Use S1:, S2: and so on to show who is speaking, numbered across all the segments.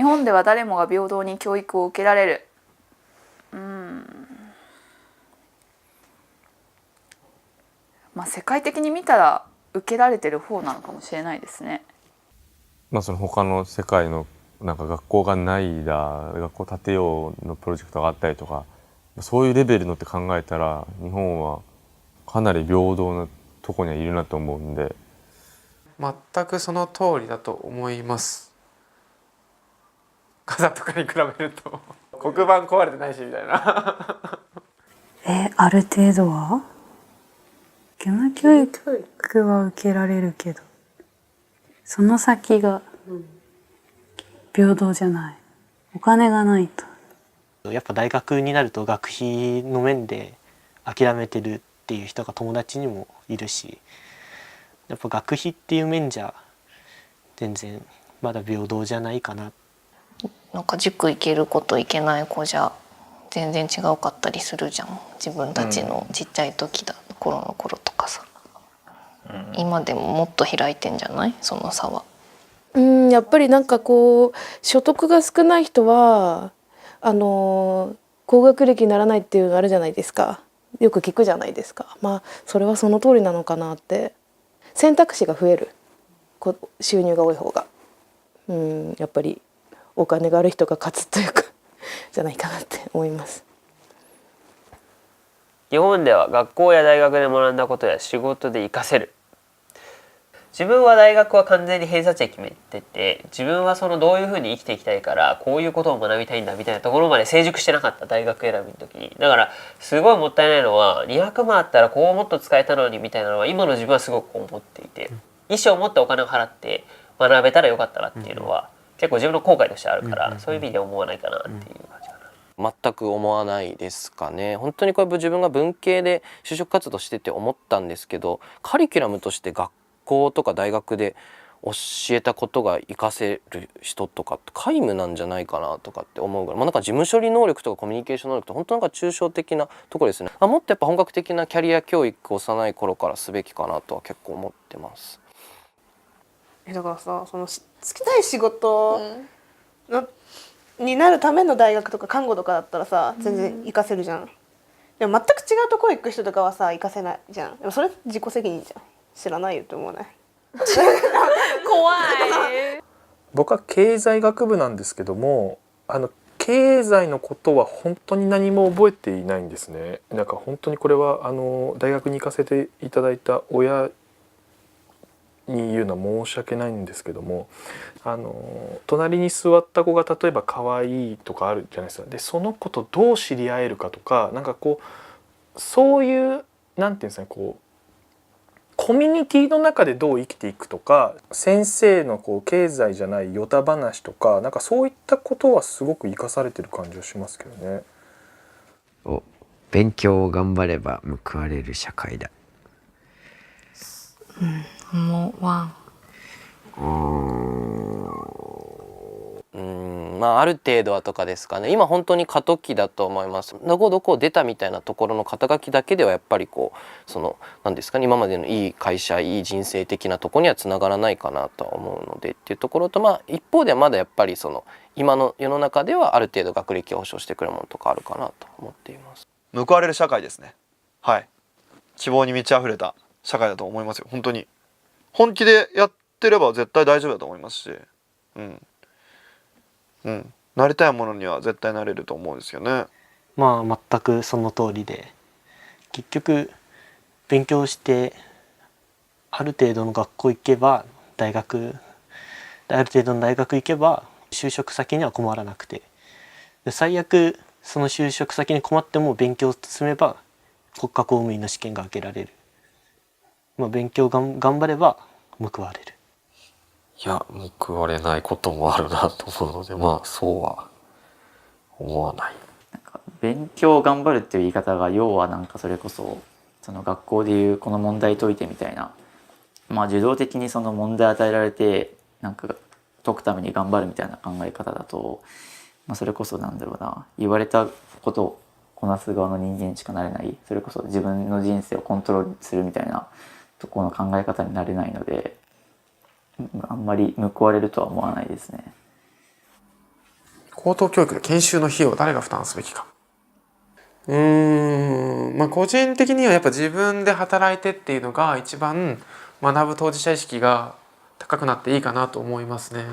S1: 日本では誰もが平等に教育を受けられる。まあ世界的に見たら受けられてる方なのかもしれないですね。
S2: その他の世界のなんか学校がないだ、学校建てようのプロジェクトがあったりとか、そういうレベルのって考えたら日本はかなり平等なとこにはいるなと思うんで。
S3: 全くその通りだと思います。ガザとかに比べると黒板壊れてないしみたいな
S4: ある程度は義務教育は受けられるけど、その先が平等じゃない。お金がないと。
S5: やっぱ大学になると学費の面で諦めてるっていう人が友達にもいるし、やっぱ学費っていう面じゃ全然まだ平等じゃないかな。
S6: なんか塾行ける子と行けない子じゃ全然違うかったりするじゃん。自分たちのちっちゃい時だ頃の頃とかさ、今でももっと開いてんじゃない、その差は。
S7: やっぱりなんかこう所得が少ない人は高学歴にならないっていうのあるじゃないですか。よく聞くじゃないですか。まあそれはその通りなのかなって。選択肢が増える、収入が多い方がやっぱりお金がある人が勝つというかじゃないかなって思います。
S8: 日本では学校や大学で学んだことや仕事で活かせる。自分は大学は完全に偏差値決めてて、自分はそのどういうふうに生きていきたいからこういうことを学びたいんだみたいなところまで成熟してなかった、大学選びの時に。だからすごいもったいないのは、200万あったらこうもっと使えたのにみたいなのは今の自分はすごく思っていて、一生持ってお金を払って学べたらよかったなっていうのは結構自分の後悔としてあるから、そういう意味で思わないかなっていう感じかな。
S9: 全く思わないですかね。本当にこれ自分が文系で就職活動してて思ったんですけど、カリキュラムとして学校とか大学で教えたことが活かせる人とかって皆無なんじゃないかなとかって思うぐらい、なんか事務処理能力とかコミュニケーション能力って本当なんか抽象的なところですね。もっとやっぱ本格的なキャリア教育を幼い頃からすべきかなとは結構思ってます。
S10: だからさ、その好きたい仕事になるための大学とか看護とかだったらさ全然活かせるじゃん。でも全く違うところ行く人とかはさ活かせないじゃん。でもそれ自己責任じゃん。知らないよって思わない？
S7: 怖い。
S11: 僕は経済学部なんですけども、経済のことは本当に何も覚えていないんですね。なんか本当にこれは大学に行かせていただいた親に言うのは申し訳ないんですけども、隣に座った子が例えば可愛いとかあるじゃないですか。でその子とどう知り合えるかとか、なんかこうそういうなんていうんですかね、こうコミュニティの中でどう生きていくとか、先生のこう経済じゃないヨタ話とか、なんかそういったことはすごく生かされてる感じはしますけどね。
S12: 勉強を頑張れば報われる社会だ。
S6: 思わん。
S9: ある程度はとかですかね。今本当に過渡期だと思います。どこどこ出たみたいなところの肩書きだけではやっぱりこう何ですかね、今までのいい会社いい人生的なところにはつながらないかなとは思うのでっていうところと、一方ではまだやっぱり今の世の中ではある程度学歴を保証してくれるものとかあるかなと思っています。
S13: 報われる社会ですね。はい、希望に満ち溢れた社会だと思いますよ。本当に本気でやってれば絶対大丈夫だと思いますし、なりたいものには絶対なれると思うんですよね。
S5: 全くその通りで、結局勉強してある程度の学校行けばある程度の大学行けば就職先には困らなくて、で最悪その就職先に困っても勉強を進めば国家公務員の試験が受けられる。勉強頑張れば報われる。
S14: いや、報われないこともあるなと思うので、そうは思わない。
S15: なんか勉強を頑張るっていう言い方が、要はなんかそれこそその学校でいうこの問題解いてみたいな、受動的にその問題与えられてなんか解くために頑張るみたいな考え方だと、それこそ言われたことをこなす側の人間しかなれない、それこそ自分の人生をコントロールするみたいなところの考え方になれないので、あんまり報われるとは思わないですね。
S3: 高等教育で研修の費用を誰が負担すべきか。まあ個人的にはやっぱ自分で働いてっていうのが一番学ぶ当事者意識が高くなっていいかなと思いますね。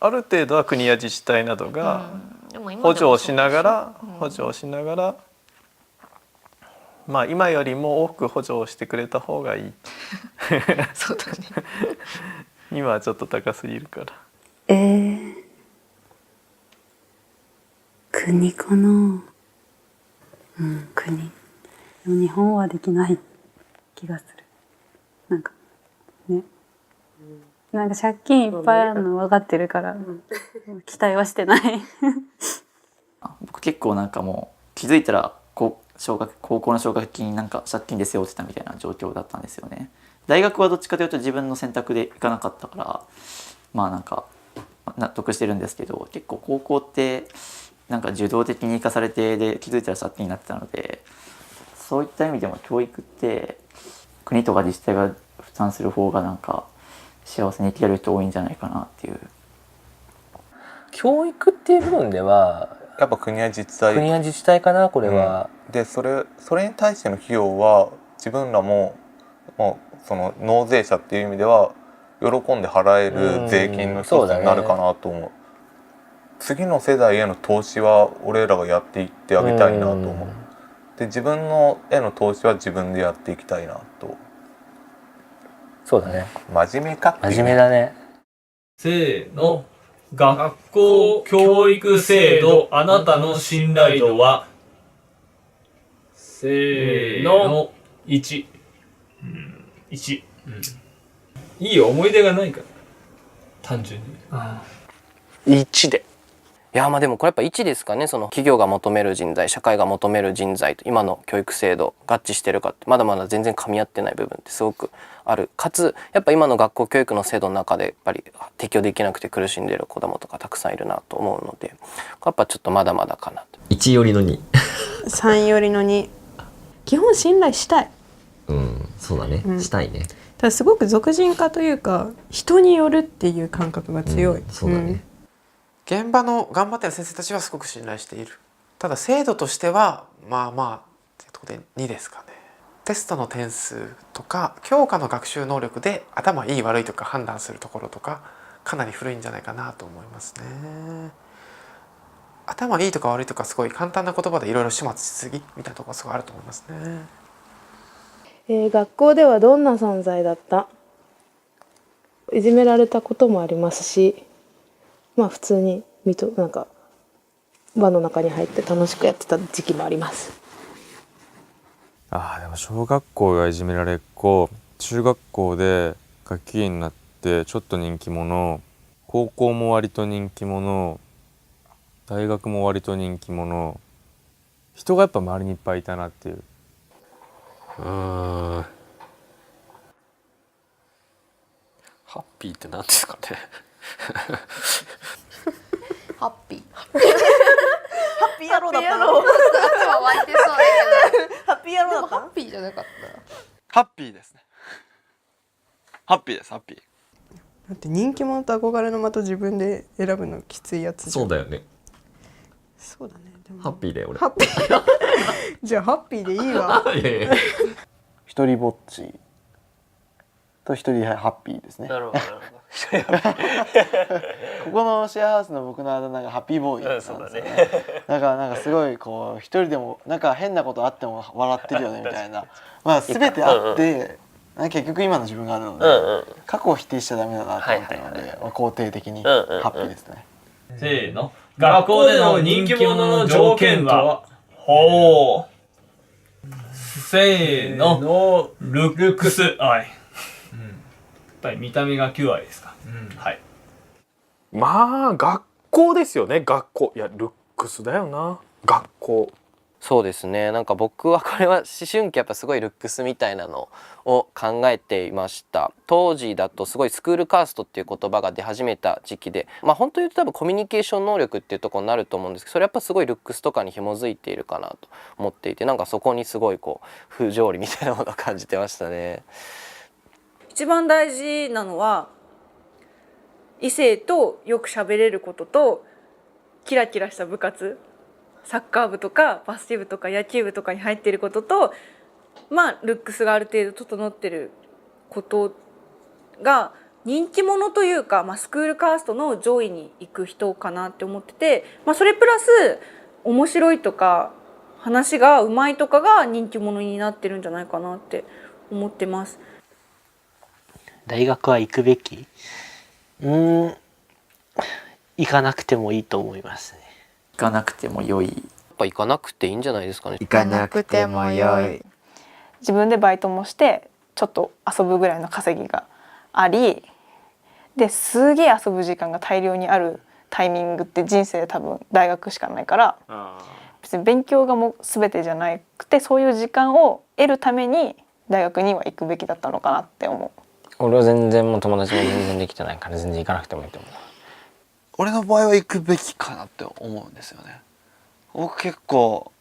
S16: ある程度は国や自治体などが補助をしながら、まあ今よりも多く補助をしてくれた方がいい。
S6: そうだね。
S16: 今はちょっと高すぎるから。
S4: 国かな。国。でも日本はできない気がする。なんかね。なんか借金いっぱいあるの分かってるから、期待はしてない。
S15: 僕結構なんかもう気づいたら高校の奨学金なんか借金で背負ってたみたいな状況だったんですよね。大学はどっちかというと自分の選択で行かなかったから、まあなんか納得してるんですけど、結構高校ってなんか受動的に生かされて、で気づいたら借金になってたので、そういった意味でも教育って国とか自治体が負担する方がなんか幸せに生きれる人多いんじゃないかなっていう。
S17: 教育っていう部分では
S18: やっぱ国や自治
S17: 体かな、これは。
S18: でそれに対しての費用は自分らもその納税者っていう意味では喜んで払える税金の一つになるかなと思う。次の世代への投資は俺らがやっていってあげたいなと思う。で自分のへの投資は自分でやっていきたいなと。
S17: そうだね。
S18: 真面目かっていう。
S17: 真面目だね。
S19: せーの。学校教育制度、あなたの信頼度はせーの1。1。いい思い出がないから単純に。
S9: 1で。いやまあでもこれやっぱ1ですかね。その企業が求める人材、社会が求める人材と今の教育制度合致してるかってまだまだ全然噛み合ってない部分ってすごくある。かつやっぱ今の学校教育の制度の中でやっぱり適用できなくて苦しんでいる子どもとかたくさんいるなと思うので、やっぱちょっとまだまだかなと。
S12: 1よりの2。
S10: 3よりの2。基本信頼したい。
S12: そうだね、したいね。
S10: ただすごく俗人化というか人によるっていう感覚が強い。
S12: そうだね。
S3: 現場の頑張ってる先生たちはすごく信頼している。ただ制度としてはまあまあっていうところで2ですかね。テストの点数とか教科の学習能力で頭いい悪いとか判断するところとかかなり古いんじゃないかなと思いますね。頭いいとか悪いとかすごい簡単な言葉でいろいろ始末しすぎみたいなところがすごいあると思いますね。
S7: 学校ではどんな存在だった？いじめられたこともありますし、まあ普通になんか輪の中に入って楽しくやってた時期もあります。
S2: でも小学校がいじめられっ子、中学校で学級委員になってちょっと人気者、高校も割と人気者、大学も割と人気者、人がやっぱ周りにいっぱいいたなっていう。
S14: ハッピーって何ですかね。
S6: ハッピー。
S10: ハッピー野郎だったの。
S6: 頭湧いてそうだけど。
S10: ハッピー野郎だった。
S6: ハッピーじゃなかった。
S13: ハッピーですね。ハッピーです。ハッピー。
S10: だって人気者と憧れの的自分で選ぶのきついやつじゃん。
S12: そうだよね。
S10: そうだね。でも
S12: ハッピーだよ俺。
S10: ハッピー。じゃあハッピーでいいわ。
S13: 一人ぼっちと一人ハッピーですね。
S8: なるほどなるほど。
S13: ここのシェアハウスの僕のあだ名がハッピーボーイなんですよね。だからなんかすごいこう一人でもなんか変なことあっても笑ってるよねみたいな。まあ全てあって結局今の自分があるので、過去を否定しちゃダメだなと思ってるので、肯定的にハッピーですね。
S19: せーの。学校での人気者の条件はほう。せーの。ルックスアイ。やっぱり見た目が9割ですか。はい。
S11: まあ学校ですよね。学校。いやルックスだよな。学校。
S9: そうですね。なんか僕はこれは思春期やっぱすごいルックスみたいなのを考えていました。当時だとすごいスクールカーストっていう言葉が出始めた時期で、本当に言うと多分コミュニケーション能力っていうところになると思うんですけど、それやっぱすごいルックスとかに紐づいているかなと思っていて、なんかそこにすごいこう不条理みたいなものを感じてましたね。
S20: 一番大事なのは異性とよく喋れることとキラキラした部活、サッカー部とかバスケ部とか野球部とかに入っていることと、まあルックスがある程度整ってることが人気者というか、スクールカーストの上位に行く人かなって思ってて、それプラス面白いとか話がうまいとかが人気者になってるんじゃないかなって思ってます。
S5: 大学は行くべき？行かなくてもいいと思いますね。
S15: 行かなくても良い。
S9: やっぱ行かなくていいんじゃないですかね。
S15: 行かなくても良い。
S21: 自分でバイトもしてちょっと遊ぶぐらいの稼ぎがあり、ですげえ遊ぶ時間が大量にあるタイミングって人生で多分大学しかないから、別に勉強がもう全てじゃなくて、そういう時間を得るために大学には行くべきだったのかなって思う。
S14: 俺は全然もう友達も全然できてないから全然行かなくてもいいと思う。
S13: 俺の場合は行くべきかなって思うんですよね。僕結構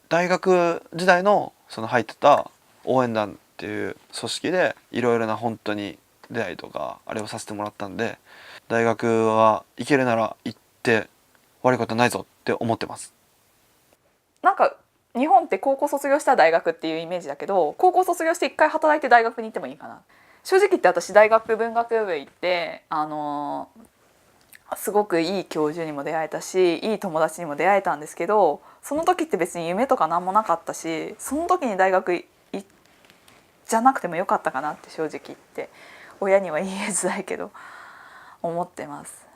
S13: 大学時代のその入ってた応援団っていう組織でいろいろな本当に出会いとかあれをさせてもらったんで、大学は行けるなら行って悪いことないぞって思ってます。
S1: なんか日本って高校卒業したら大学っていうイメージだけど、高校卒業して一回働いて大学に行ってもいいかな。正直言って私大学文学部行ってすごくいい教授にも出会えたし、いい友達にも出会えたんですけど、その時って別に夢とか何もなかったし、その時に大学じゃなくてもよかったかなって正直言って親には言いづらいけど思ってます。